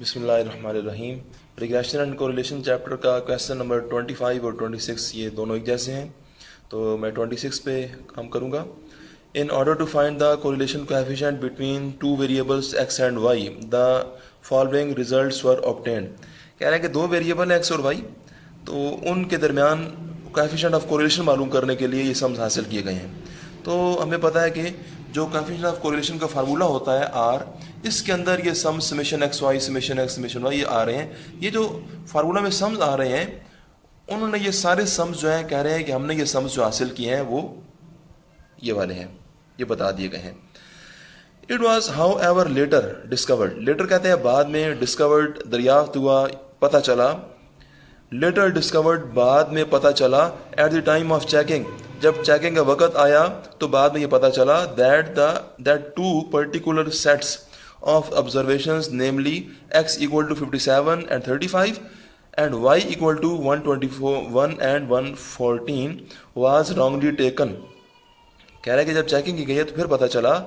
बिस्मिल्लाहिर्रहमानिर्रहीम। Regression and correlation chapter का question number 25 और 26 ये दोनों एक जैसे हैं, तो मैं 26 पे काम करूँगा। In order to find the correlation coefficient between two variables X and Y the following results were obtained. कह रहे हैं कि दो वेरिएबल एक्स और वाई, तो उनके दरमियान कोएफिशिएंट ऑफ कोरिलेशन मालूम करने के लिए ये सम्स हासिल किए गए हैं। तो हमें पता है कि जो कोएफिशिएंट ऑफ कोरिलेशन का फार्मूला होता है आर, इसके अंदर ये sums summation X Y summation X summation Y ये आ रहे हैं। ये जो फार्मूला में सम्स आ रहे हैं, उन्होंने ये सारे सम्स जो हैं कह रहे हैं कि हमने ये सम्स जो हासिल किए हैं वो ये वाले हैं, ये बता दिए गए हैं। It was however later discovered, later कहते हैं बाद में, डिस्कवर्ड दरियाफ्त हुआ, पता चला, लेटर डिस्कवर्ड बाद में पता चला, at the time of checking जब चेकिंग का वक़्त आया तो बाद में ये पता चला, that two particular sets of observations, namely x equal to 57 and 35 and y equal to 121 and 114 was wrongly taken। कह रहा है कि जब चेकिंग की गई है तो फिर पता चला,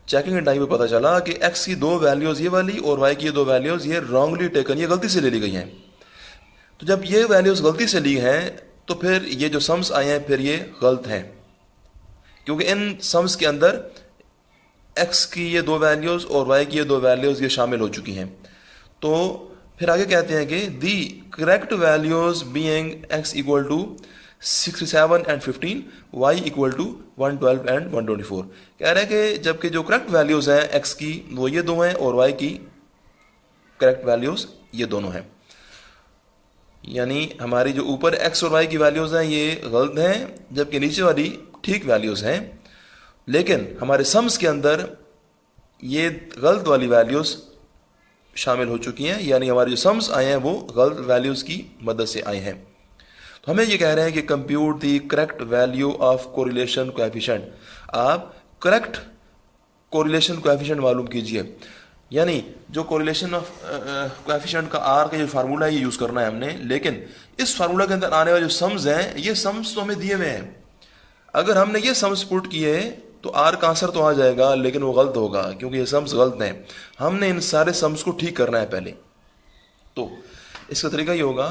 चेकिंग के टाइम पे पता चला कि x की दो वैल्यूज़ ये वाली और y की दो वैल्यूज़ ये रॉन्गली टेकन, ये गलती से ले ली गई हैं। तो जब ये वैल्यूज़ गलती से ली हैं तो फिर ये जो सम्स आए हैं फिर ये गलत हैं, क्योंकि इन सम्स के अंदर x की ये दो वैल्यूज़ और y की ये दो वैल्यूज़ ये शामिल हो चुकी हैं। तो फिर आगे कहते हैं कि the correct values being x equal to 67 and 15, y equal to 112 and 124। कह रहे हैं कि जबकि जो करेक्ट वैल्यूज़ हैं x की वो ये दो हैं और y की करेक्ट वैल्यूज़ ये दोनों हैं। यानी हमारी जो ऊपर x और y की वैल्यूज़ हैं ये गलत हैं, जबकि नीचे वाली ठीक वैल्यूज़ हैं। लेकिन हमारे सम्स के अंदर ये गलत वाली वैल्यूज़ शामिल हो चुकी हैं, यानी हमारे जो सम्स आए हैं वो गलत वैल्यूज़ की मदद से आए हैं। तो हमें ये कह रहे हैं कि compute the correct value of correlation coefficient. आप करेक्ट कोरिलेशन कोएफिशिएंट मालूम कीजिए, यानी जो कोरिलेशन ऑफ कोएफिशिएंट का आर का जो फार्मूला है ये यूज़ करना है हमने। लेकिन इस फार्मूला के अंदर आने वाले जो सम्स हैं ये सम्स तो हमें दिए हुए हैं। अगर हमने ये सम्स पुट किए तो आर का आंसर तो आ जाएगा, लेकिन वो गलत होगा क्योंकि ये सम्स गलत हैं। हमने इन सारे सम्स को ठीक करना है पहले। तो इसका तरीका ये होगा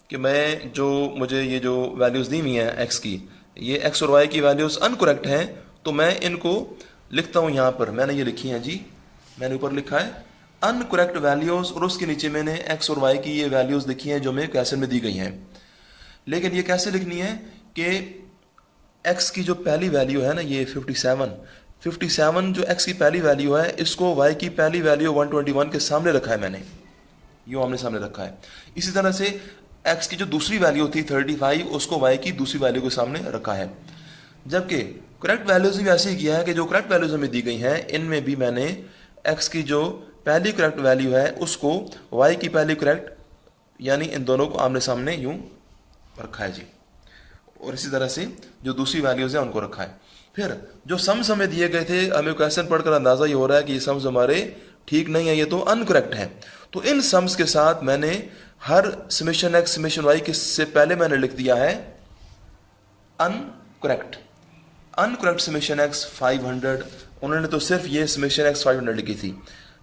कि मैं जो मुझे ये जो वैल्यूज़ दी हुई हैं एक्स की, ये एक्स और वाई की वैल्यूज़ अनकरेक्ट हैं, तो मैं इनको लिखता हूँ यहाँ पर। मैंने ये लिखी हैं जी, मैंने ऊपर लिखा है अनकरेक्ट वैल्यूज़ और उसके नीचे मैंने एक्स और वाई की ये वैल्यूज़ लिखी हैं जो मेरे क्वेश्चन में दी गई हैं। लेकिन ये कैसे लिखनी है कि x की जो पहली वैल्यू है ना ये 57 जो x की पहली वैल्यू है, इसको y की पहली वैल्यू 121 के सामने रखा है मैंने, यूँ हमने सामने रखा है। इसी तरह से x की जो दूसरी वैल्यू थी 35, उसको y की दूसरी वैल्यू के सामने रखा है। जबकि करेक्ट वैल्यूज़ भी ऐसे ही किया है कि जो करेक्ट वैल्यूज़ हमें दी गई हैं इनमें भी मैंने x की जो पहली करेक्ट वैल्यू है उसको y की पहली करेक्ट, यानी इन दोनों को आमने सामने यूँ रखा है जी, और इसी तरह से जो दूसरी वैल्यूज़ हैं उनको रखा है। फिर जो सम्स हमें दिए गए थे, हमें क्वेश्चन पढ़कर अंदाज़ा ये हो रहा है कि ये सम्स हमारे ठीक नहीं है, ये तो अनकरेक्ट हैं। तो इन सम्स के साथ मैंने हर समेशन एक्स समेशन वाई के से पहले मैंने लिख दिया है अनकरेक्ट समेशन एक्स 500। उन्होंने तो सिर्फ ये समेशन एक्स 500 लिखी थी।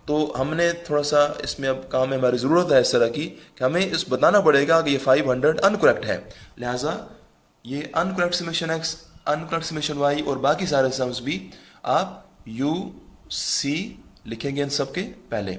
तो हमने थोड़ा सा इसमें अब काम में हमारी ज़रूरत है इस तरह की कि हमें इस बताना पड़ेगा कि ये 500 अनकरेक्ट है, लिहाजा ये incorrect summation x incorrect summation Y और बाकी सारे सम्स भी आप यू सी लिखेंगे इन सब के पहले।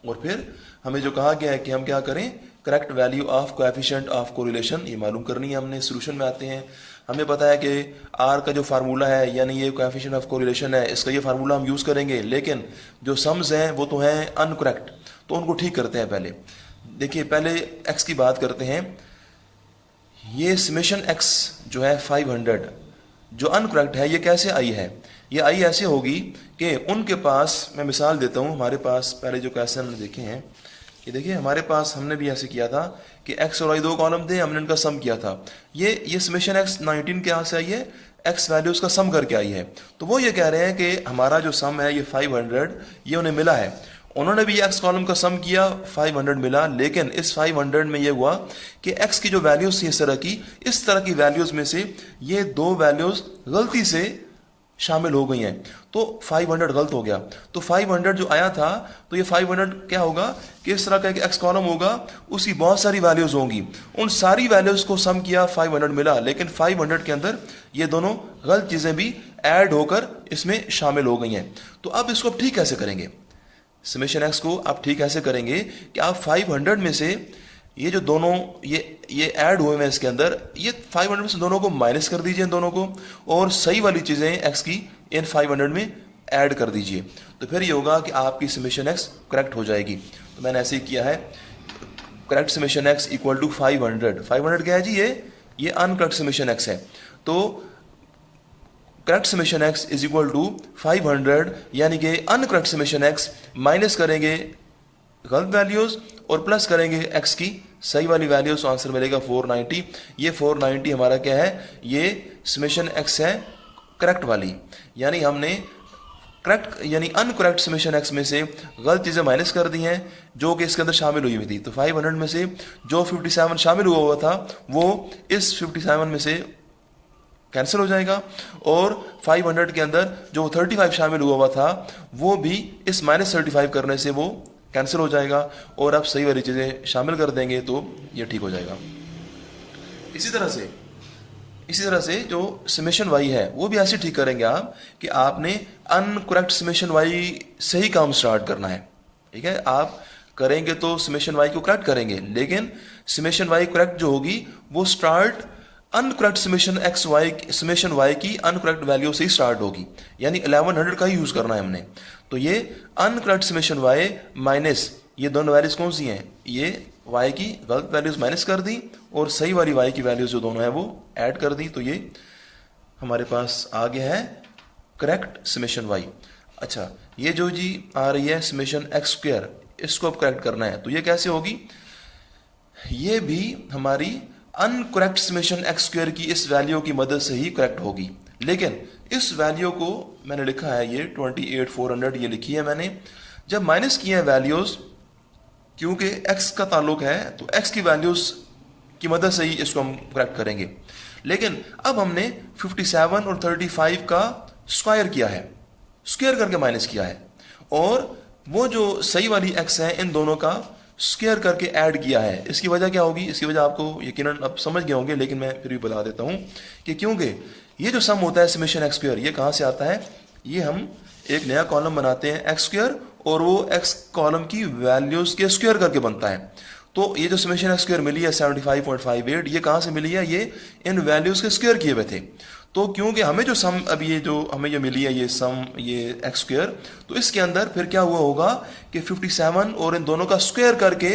और फिर हमें जो कहा गया है कि हम क्या करें, correct value of coefficient of correlation ये मालूम करनी है हमने। सोल्यूशन में आते हैं, हमें पता है कि आर का जो फार्मूला है यानी ये कोएफिशिएंट ऑफ कोरिलेशन है, इसका ये फार्मूला हम यूज़ करेंगे। लेकिन जो सम्स हैं वो तो हैं अनकरेक्ट, तो उनको ठीक करते हैं पहले। देखिए पहले एक्स की बात करते हैं। ये समेशन x जो है 500 जो अनकरेक्ट है, ये कैसे आई है? ये आई ऐसे होगी कि उनके पास, मैं मिसाल देता हूँ, हमारे पास पहले जो क्वेश्चन हमने देखे हैं, ये देखिए हमारे पास हमने भी ऐसे किया था कि x और y दो कॉलम थे, हमने इनका सम किया था। ये समेशन x 19 के यहाँ से आई है, x वैल्यूज़ का सम करके आई है। तो वो ये कह रहे हैं कि हमारा जो सम है ये 500 ये उन्हें मिला है। उन्होंने भी x कॉलम का सम किया, 500 मिला। लेकिन इस 500 में ये हुआ कि x की जो वैल्यूज़ थी इस तरह की वैल्यूज़ में से ये दो वैल्यूज़ गलती से शामिल हो गई हैं, तो 500 गलत हो गया। तो 500 जो आया था, तो ये 500 क्या होगा कि इस तरह का एक एक्स कॉलम होगा, उसकी बहुत सारी वैल्यूज होंगी, उन सारी वैल्यूज को सम किया 500 मिला, लेकिन 500 के अंदर ये दोनों गलत चीजें भी ऐड होकर इसमें शामिल हो गई हैं। तो अब इसको आप ठीक कैसे करेंगे, समेशन एक्स को आप ठीक कैसे करेंगे कि आप 500 में से ये जो दोनों ये ऐड हुए हैं इसके अंदर, ये 500 में से दोनों को माइनस कर दीजिए इन दोनों को, और सही वाली चीजें एक्स की इन 500 में ऐड कर दीजिए। तो फिर ये होगा कि आपकी समेशन एक्स करेक्ट हो जाएगी। तो मैंने ऐसे ही किया है, correct summation X equal to 500। 500 क्या है जी, ये अनकरेक्ट समेशन एक्स है। तो correct summation X is equal to 500, यानी कि अनकरेक्ट समेशन एक्स माइनस करेंगे गलत वैल्यूज और प्लस करेंगे एक्स की सही वाली वैल्यूज, तो आंसर मिलेगा 490। ये 490 हमारा क्या है, ये समेशन एक्स है करेक्ट वाली, यानी हमने करेक्ट यानी अनकरेक्ट समेशन एक्स में से गलत चीज़ें माइनस कर दी हैं जो कि इसके अंदर शामिल हुई थी। तो 500 में से जो 57 शामिल हुआ था वो इस 57 में से कैंसिल हो जाएगा, और 500 के अंदर जो 35 शामिल हुआ था वो भी इस -35 करने से वो कैंसिल हो जाएगा, और आप सही वाली चीज़ें शामिल कर देंगे तो ये ठीक हो जाएगा। इसी तरह से जो समेशन वाई है वो भी ऐसे ठीक करेंगे आप कि आपने अनकरेक्ट समेशन वाई से ही काम स्टार्ट करना है। ठीक है, आप करेंगे तो समेशन वाई को करेक्ट करेंगे, लेकिन समेशन वाई करेक्ट जो होगी वो स्टार्ट अनकरेक्ट समेशन वाई की अनकरेक्ट वैल्यू से ही स्टार्ट होगी, यानी 1100 का ही यूज करना है हमने। तो ये अनकरेक्ट समेशन वाई माइनस ये दोनों वैल्यूज कौन सी हैं, ये वाई की गलत वैल्यूज माइनस कर दी और सही वाली वाई की वैल्यूज जो दोनों है वो ऐड कर दी, तो ये हमारे पास आ गया है करेक्ट समेशन वाई। अच्छा, ये जो जी आ रही है समेशन एक्स स्क्वायर, इसको अब करेक्ट करना है, तो ये कैसे होगी, ये भी हमारी अनकरेक्ट समेशन एक्स स्क्वायर की इस वैल्यू की मदद से ही करेक्ट होगी। लेकिन इस वैल्यू को मैंने लिखा है ये 28400 ये लिखी है मैंने, जब माइनस किए हैं वैल्यूज, क्योंकि x का ताल्लुक है तो x की वैल्यूज की मदद से ही इसको हम करेक्ट करेंगे। लेकिन अब हमने 57 और 35 का स्क्वायर किया है, स्क्वायर करके माइनस किया है, और वो जो सही वाली x है इन दोनों का स्क्वायर करके ऐड किया है। इसकी वजह क्या होगी, इसकी वजह आपको यकीनन अब समझ गए होंगे, लेकिन मैं फिर भी बता देता हूं कि क्योंकि ये जो सम होता है समेशन एक्स स्क्वायर, ये कहां से आता है, ये हम एक नया कॉलम बनाते हैं एक्स स्क्वायर, और वो एक्स कॉलम की वैल्यूज के स्क्वायर करके बनता है। तो ये जो समेशन एक्स स्क्वायर मिली है 75.58, ये कहां से मिली है, ये इन वैल्यूज के स्क्वायर किए हुए थे। तो क्योंकि हमें जो सम अब ये जो हमें ये मिली है ये सम ये एक्स स्क्वायर, तो इसके अंदर फिर क्या हुआ होगा कि 57 और इन दोनों का स्क्वायर करके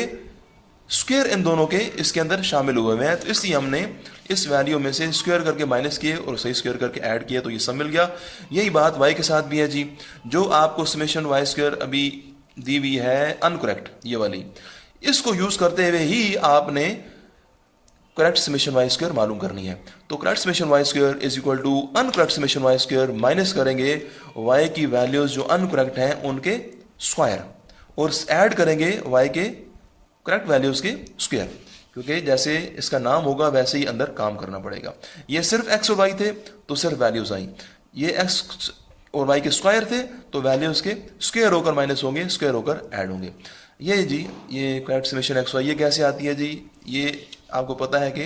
स्क्वायर इन दोनों के इसके अंदर शामिल हुए हैं, तो इसलिए हमने इस वैल्यू में से स्क्वायर करके माइनस किए और सही स्क्वायर करके ऐड किए, तो ये सब मिल गया। यही बात वाई के साथ भी है जी, जो आपको समेशन वाई स्क्वायर अभी दी हुई है अनकरेक्ट ये वाली, इसको यूज करते हुए ही आपने करेक्ट समेशन वाई स्क्वायर मालूम करनी है। तो correct summation Y square is equal to uncorrect summation Y square minus करेंगे वाई की वैल्यूज जो अनकरेक्ट हैं उनके स्क्वायर, और ऐड करेंगे वाई के करेक्ट वैल्यूज के स्क्वायर, क्योंकि जैसे इसका नाम होगा वैसे ही अंदर काम करना पड़ेगा। ये सिर्फ एक्स और वाई थे तो सिर्फ वैल्यूज आई, ये एक्स और वाई के स्क्वायर थे तो वैल्यूज के स्क्वायर होकर माइनस होंगे, स्क्वायर होकर ऐड होंगे। ये जी ये करेक्ट समेशन एक्स वाई ये कैसे आती है जी, ये आपको पता है कि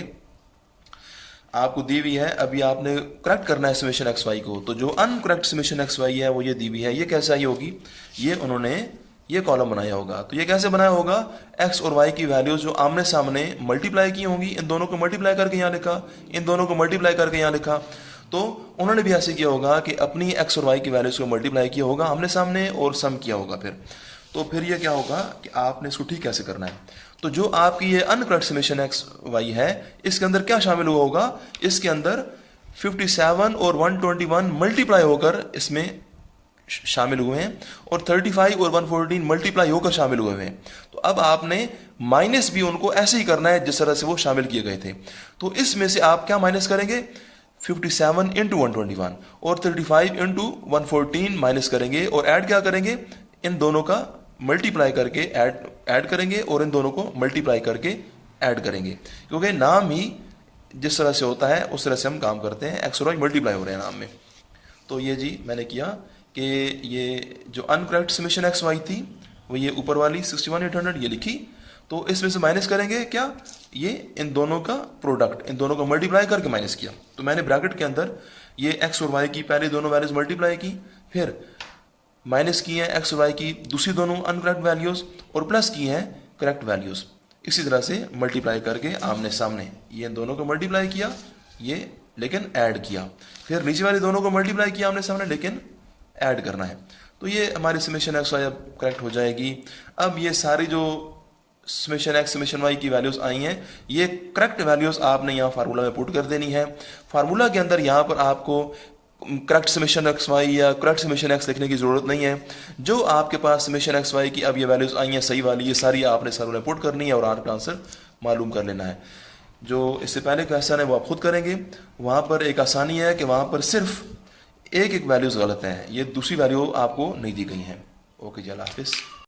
आपको दी हुई है, अभी आपने करेक्ट करना है समेशन एक्स वाई को, तो जो अनकरेक्ट समेशन एक्स वाई है वो ये दी हुई है। ये कैसे आई होगी, ये उन्होंने ये कॉलम बनाया होगा। तो ये कैसे बनाया होगा, एक्स और वाई की वैल्यूज जो आमने सामने मल्टीप्लाई की होंगी, इन दोनों को मल्टीप्लाई करके यहाँ लिखा, इन दोनों को मल्टीप्लाई करके यहाँ लिखा, तो उन्होंने भी ऐसे किया होगा कि अपनी एक्स और वाई की वैल्यूज को मल्टीप्लाई किया होगा आमने सामने और सम किया होगा फिर ये क्या होगा कि आपने इसको ठीक कैसे करना है। तो जो आपकी ये अनकरेक्ट समेशन एक्स वाई है इसके अंदर क्या शामिल हुआ होगा, इसके अंदर 57 और 121 मल्टीप्लाई होकर इसमें शामिल हुए हैं, और 35 और 114 मल्टीप्लाई होकर शामिल हुए हैं। तो अब आपने माइनस भी उनको ऐसे ही करना है जिस तरह से वो शामिल किए गए थे। तो इसमें से आप क्या माइनस करेंगे, 57 इंटू 121 और 35 इंटू 114 माइनस करेंगे, और ऐड क्या करेंगे, इन दोनों का मल्टीप्लाई करके ऐड करेंगे और इन दोनों को मल्टीप्लाई करके ऐड करेंगे, क्योंकि नाम ही जिस तरह से होता है उस तरह से हम काम करते हैं, एक्स और वाई मल्टीप्लाई हो रहे हैं नाम में। तो ये जी मैंने किया कि ये जो अनकरेक्ट समेशन एक्स वाई थी वो ये ऊपर वाली 61,800 ये लिखी, तो इसमें से माइनस करेंगे क्या, ये इन दोनों का प्रोडक्ट, इन दोनों का मल्टीप्लाई करके माइनस किया। तो मैंने ब्रैकेट के अंदर ये एक्स और वाई की पहले दोनों वैल्यूज मल्टीप्लाई की, फिर माइनस की हैं एक्स और वाई की दूसरी दोनों अनकरेक्ट वैल्यूज और प्लस की हैं करेक्ट वैल्यूज। इसी तरह से मल्टीप्लाई करके आमने सामने ये इन दोनों को मल्टीप्लाई किया, ये लेकिन ऐड किया, फिर नीचे वाले दोनों को मल्टीप्लाई किया आमने सामने लेकिन ऐड करना है। तो ये हमारी समेशन एक्स वाई अब करेक्ट हो जाएगी। अब ये सारी जो समेशन एक्स समेशन वाई की वैल्यूज आई हैं, ये करेक्ट वैल्यूज आपने यहाँ फार्मूला में पुट कर देनी है। फार्मूला के अंदर यहाँ पर आपको करेक्ट समेशन एक्स वाई या करेक्ट समेशन एक्स लिखने की जरूरत नहीं है। जो आपके पास समेशन एक्स वाई की अब ये वैल्यूज आई हैं सही वाली, ये सारी आपने फार्मूला में पुट करनी है और आपका आंसर मालूम कर लेना है। जो इससे पहले क्वेश्चन है वो आप खुद करेंगे, वहाँ पर एक आसानी है कि वहाँ पर सिर्फ एक एक वैल्यूज गलत हैं, ये दूसरी वैल्यू आपको नहीं दी गई हैं। ओके जी, अल्लाह हाफिज़।